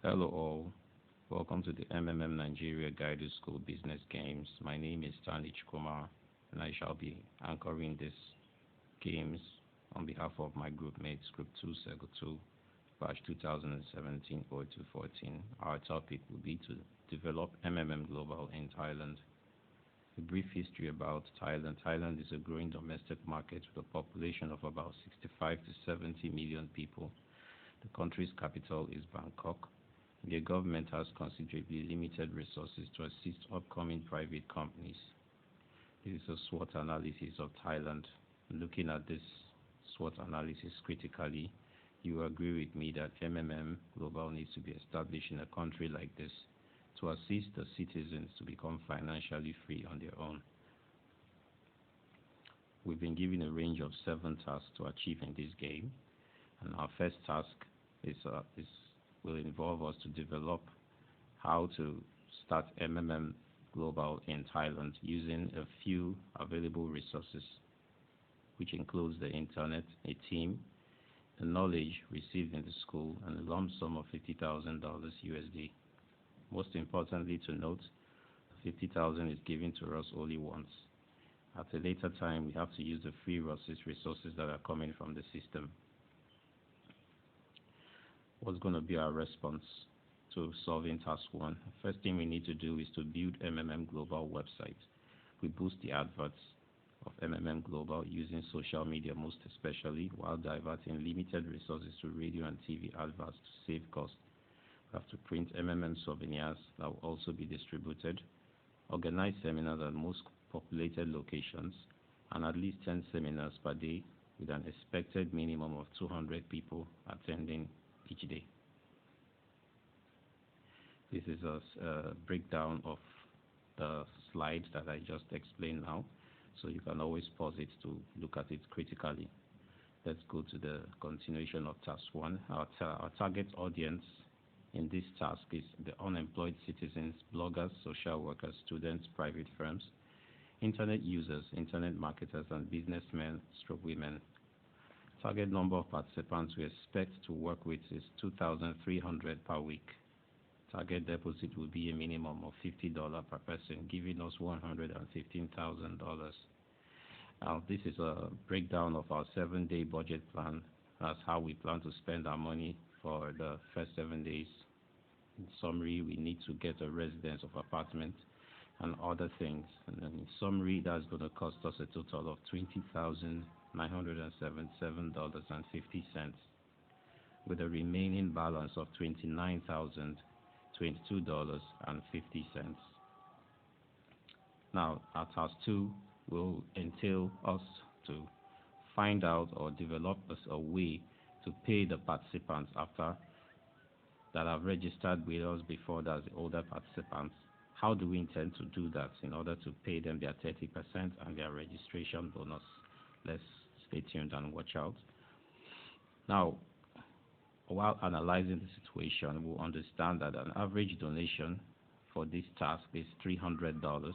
Hello all, welcome to the Nigeria Guided School Business Games. My name is Stanley Kumar and I shall be anchoring these games on behalf of my group mates, Group 2, Circle 2, Batch 2017 0214. Our topic will be to develop Global in Thailand. A brief history about Thailand. Thailand is a growing domestic market with a population of about 65 to 70 million people. The country's capital is Bangkok. The government has considerably limited resources to assist upcoming private companies. This is a SWOT analysis of Thailand. Looking at this SWOT analysis critically, you agree with me that Global needs to be established in a country like this to assist the citizens to become financially free on their own. We've been given a range of 7 tasks to achieve in this game, and our first task will involve us to develop how to start Global in Thailand using a few available resources, which includes the internet, a team, the knowledge received in the school, and a lump sum of $50,000 USD. Most importantly to note, $50,000 is given to us only once. At a later time, we have to use the free resources that are coming from the system. What's going to be our response to solving task 1? First thing we need to do is to build Global website. We boost the adverts of Global using social media most especially, while diverting limited resources to radio and TV adverts to save cost. We have to print souvenirs that will also be distributed, organize seminars at most populated locations, and at least 10 seminars per day with an expected minimum of 200 people attending each day. This is a breakdown of the slide that I just explained now, so you can always pause it to look at it critically. Let's go to the continuation of task 1. Our target audience in this task is the unemployed citizens, bloggers, social workers, students, private firms, internet users, internet marketers, and businessmen/women. Target number of participants we expect to work with is 2,300 per week. Target deposit will be a minimum of $50 per person, giving us $115,000. Now, this is a breakdown of our 7-day budget plan. That's how we plan to spend our money for the first 7 days. In summary, we need to get a residence of apartment and other things. And then in summary, that's going to cost us a total of $20,977.50, with a remaining balance of $29,022.50. Now, our task 2 will entail us to find out or develop a way to pay the participants after that have registered with us before, that's the older participants. How do we intend to do that in order to pay them their 30% and their registration bonus? Let's stay tuned and watch out. Now, while analyzing the situation, we'll understand that an average donation for this task is $300.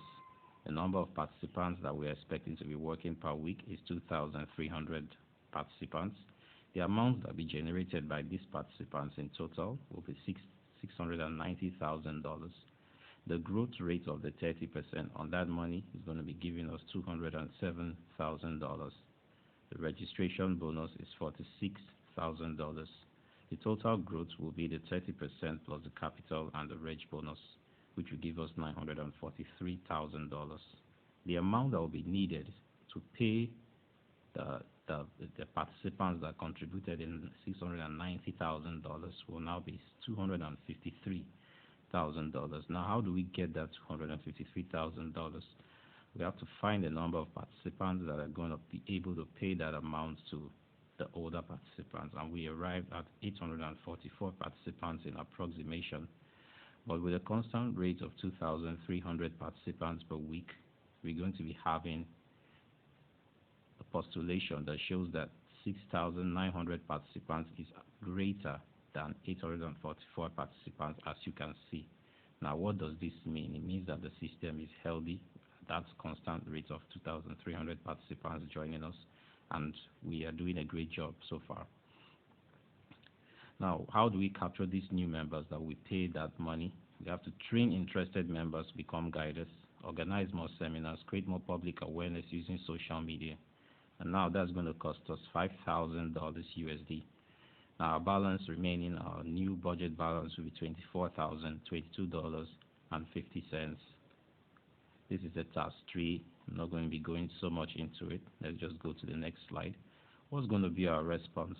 The number of participants that we're expecting to be working per week is 2,300 participants. The amount that will be generated by these participants in total will be $690,000. The growth rate of the 30% on that money is going to be giving us $207,000. The registration bonus is $46,000. The total growth will be the 30% plus the capital and the reg bonus, which will give us $943,000. The amount that will be needed to pay the participants that contributed in $690,000 will now be $253,000. Now, how do we get that $253,000? We have to find a number of participants that are going to be able to pay that amount to the older participants, and we arrived at 844 participants in approximation. But with a constant rate of 2,300 participants per week, we're going to be having a postulation that shows that 6,900 participants is greater than 844 participants, as you can see. Now, what does this mean? It means that the system is healthy. That's constant rate of 2,300 participants joining us, and we are doing a great job so far. Now, how do we capture these new members that we pay that money? We have to train interested members to become guiders, organize more seminars, create more public awareness using social media. And now that's going to cost us $5,000 USD. Now our balance remaining, our new budget balance will be $24,022.50. This is the task 3. I'm not going to be going so much into it. Let's just go to the next slide. What's going to be our response?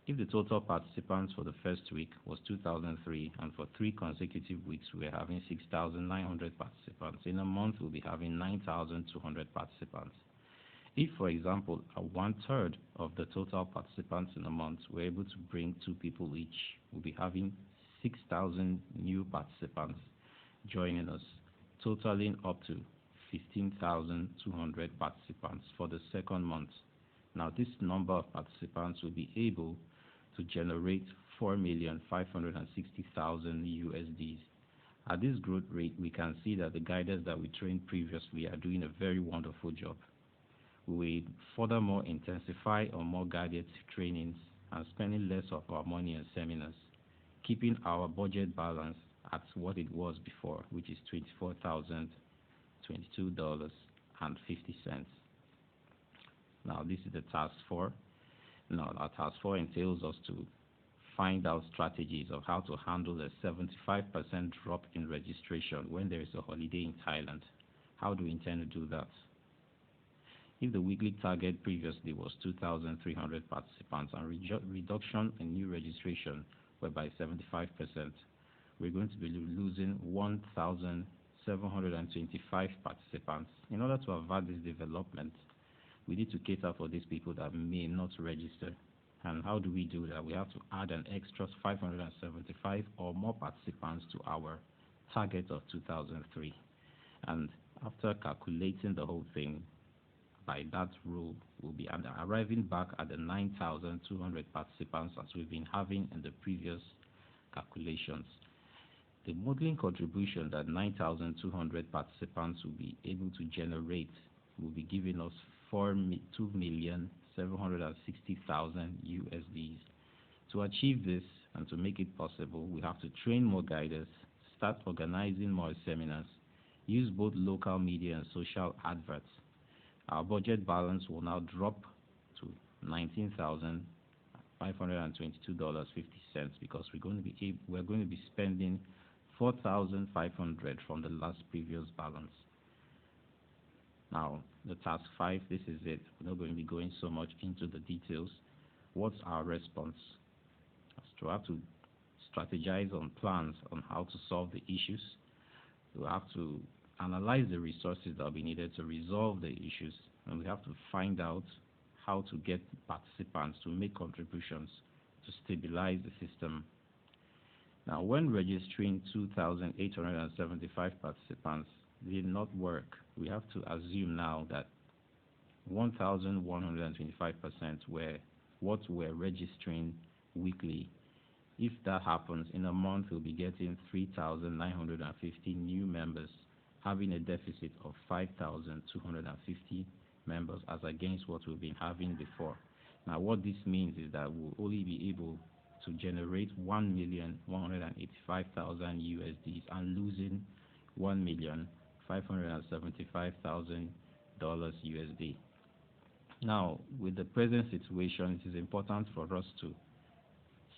If the total participants for the first week was 2,003, and for 3 consecutive weeks we are having 6,900 participants, in a month we'll be having 9,200 participants. If, for example, a 1/3 of the total participants in a month we're able to bring 2 people each, we'll be having 6,000 new participants joining us, totaling up to 15,200 participants for the second month. Now, this number of participants will be able to generate 4,560,000 USDs. At this growth rate, we can see that the guiders that we trained previously are doing a very wonderful job. We will furthermore intensify on more guided trainings and spending less of our money on seminars, keeping our budget balance at what it was before, which is $24,022.50. Now, this is the task 4. Now, our task 4 entails us to find out strategies of how to handle a 75% drop in registration when there is a holiday in Thailand. How do we intend to do that? If the weekly target previously was 2,300 participants and reduction in new registration were by 75%, we're going to be losing 1,725 participants. In order to avert this development, we need to cater for these people that may not register. And how do we do that? We have to add an extra 575 or more participants to our target of 2003. And after calculating the whole thing, by that rule, we'll be arriving back at the 9,200 participants as we've been having in the previous calculations. The modeling contribution that 9,200 participants will be able to generate will be giving us 2,760,000 USDs. To achieve this and to make it possible, we have to train more guiders, start organizing more seminars, use both local media and social adverts. Our budget balance will now drop to $19,522.50 because we're going to be spending 4,500 from the last previous balance. Now, the task 5, this is it. We're not going to be going so much into the details. What's our response? We have to strategize on plans on how to solve the issues. We have to analyze the resources that will be needed to resolve the issues, and we have to find out how to get participants to make contributions to stabilize the system. Now, when registering 2,875 participants did not work, we have to assume now that 1,125% were what we're registering weekly. If that happens, in a month we'll be getting 3,950 new members, having a deficit of 5,250 members as against what we've been having before. Now, what this means is that we'll only be able to generate 1,185,000 USDs and losing $1,575,000 USD. Now, with the present situation, it is important for us to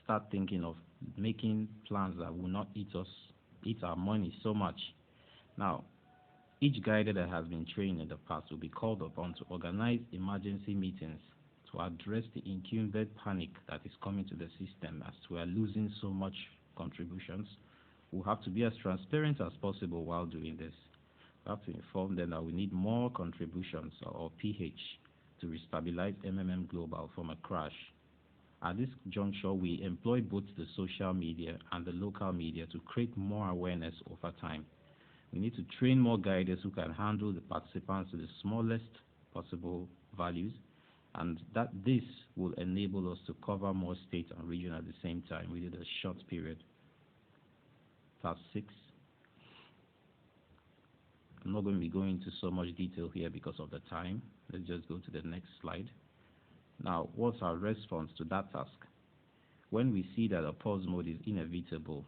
start thinking of making plans that will not eat our money so much. Now, each guider that has been trained in the past will be called upon to organize emergency meetings to address the incumbent panic that is coming to the system as we are losing so much contributions. We have to be as transparent as possible while doing this. We have to inform them that we need more contributions or PH to restabilize MMM Global from a crash. At this juncture, we employ both the social media and the local media to create more awareness over time. We need to train more guiders who can handle the participants to the smallest possible values, and that this will enable us to cover more states and regions at the same time within a short period. Task 6. I'm not going to be going into so much detail here because of the time. Let's just go to the next slide. Now, what's our response to that task? When we see that a pause mode is inevitable,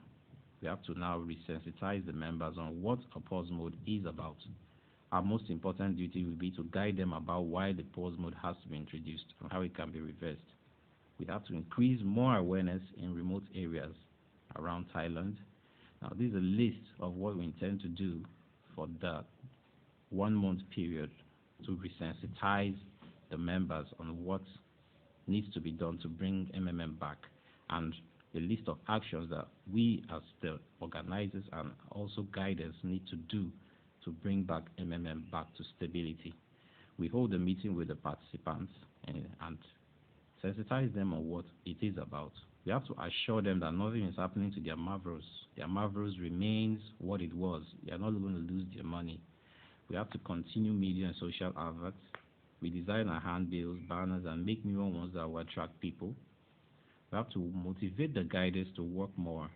we have to now resensitize the members on what a pause mode is about. Our most important duty will be to guide them about why the pause mode has to be introduced and how it can be reversed. We have to increase more awareness in remote areas around Thailand. Now, this is a list of what we intend to do for the 1 month period to resensitize the members on what needs to be done to bring MMM back, and a list of actions that we as the organizers and also guiders need to do to bring back MMM back to stability. We hold a meeting with the participants and sensitize them on what it is about. We have to assure them that nothing is happening to their Mavros. Their Mavros remains what it was. They are not going to lose their money. We have to continue media and social adverts. We design our handbills, banners, and make newer ones that will attract people. We have to motivate the guiders to work more.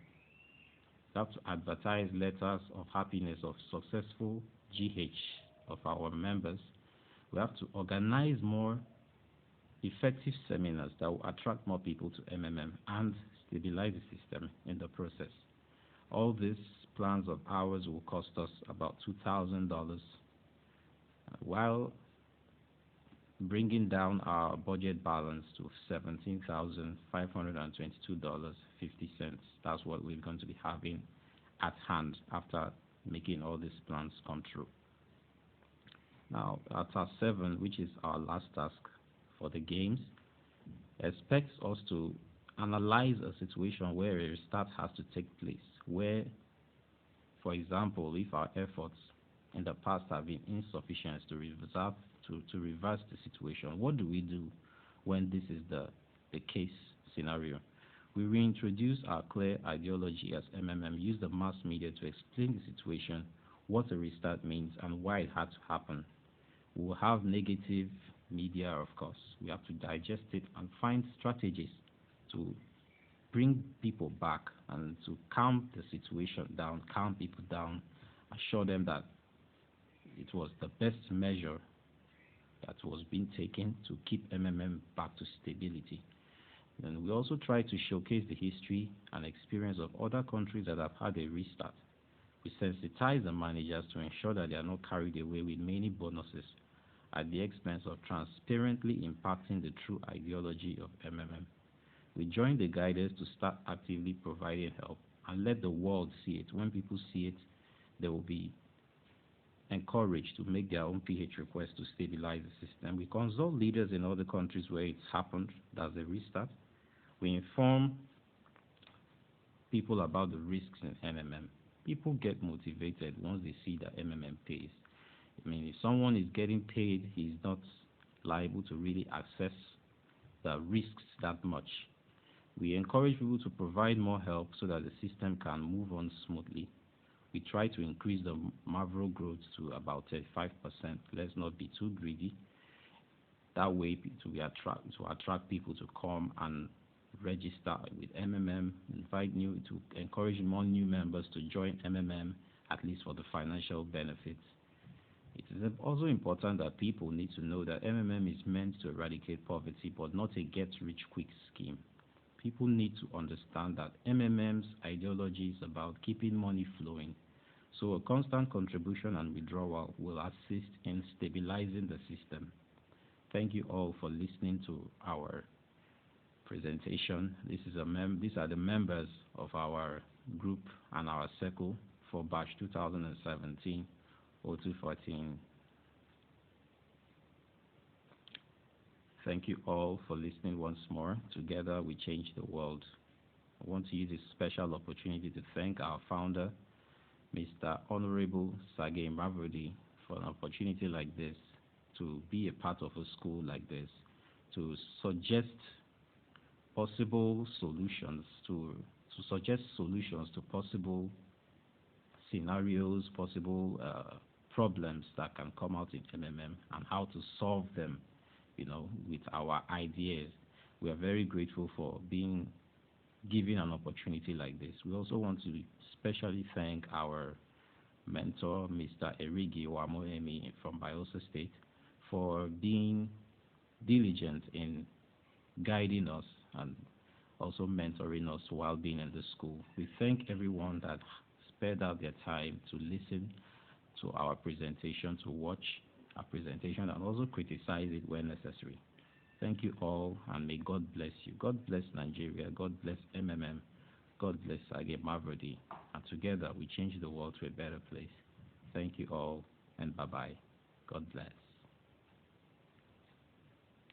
We have to advertise letters of happiness of successful GH of our members. We have to organize more effective seminars that will attract more people to MMM and stabilize the system in the process. All these plans of ours will cost us about $2,000, while bringing down our budget balance to $17,522.50. That's what we're going to be having at hand after making all these plans come true. Now, at task 7, which is our last task for the games, expects us to analyze a situation where a restart has to take place, where, for example, if our efforts in the past have been insufficient to reverse the situation, what do we do when this is the case scenario? We reintroduce our clear ideology as MMM, use the mass media to explain the situation, what a restart means, and why it had to happen. We will have negative media, of course. We have to digest it and find strategies to bring people back and to calm the situation down, calm people down, assure them that it was the best measure that was being taken to keep MMM back to stability. And we also try to showcase the history and experience of other countries that have had a restart. We sensitize the managers to ensure that they are not carried away with many bonuses at the expense of transparently impacting the true ideology of MMM. We join the guiders to start actively providing help and let the world see it. When people see it, they will be encouraged to make their own PH requests to stabilize the system. We consult leaders in other countries where it's happened, that's a restart. We inform people about the risks in MMM. People get motivated once they see that MMM pays. I mean, if someone is getting paid, he's not liable to really access the risks that much. We encourage people to provide more help so that the system can move on smoothly. We try to increase the Mavro growth to about 35%. Let's not be too greedy. That way, to attract people to come and register with MMM, to encourage more new members to join MMM, at least for the financial benefits. It is also important that people need to know that MMM is meant to eradicate poverty, but not a get-rich-quick scheme. People need to understand that MMM's ideology is about keeping money flowing. So a constant contribution and withdrawal will assist in stabilizing the system. Thank you all for listening to our presentation. These are the members of our group and our circle for batch 2017-0214. Thank you all for listening once more. Together we change the world. I want to use this special opportunity to thank our founder, Mr. Honorable Sergei Mavrodi, for an opportunity like this, to be a part of a school like this, to suggest possible solutions, to suggest solutions to possible scenarios, possible problems that can come out in MMM and how to solve them, with our ideas. We are very grateful for being given an opportunity like this. We also want to especially thank our mentor, Mr. Erigi Wamoemi from Bayelsa State, for being diligent in guiding us and also mentoring us while being in the school. We thank everyone that spared out their time to listen to our presentation, to watch our presentation, and also criticize it when necessary. Thank you all, and may God bless you. God bless Nigeria. God bless MMM. God bless Sage Mavrodi. And together we change the world to a better place. Thank you all, and bye-bye. God bless.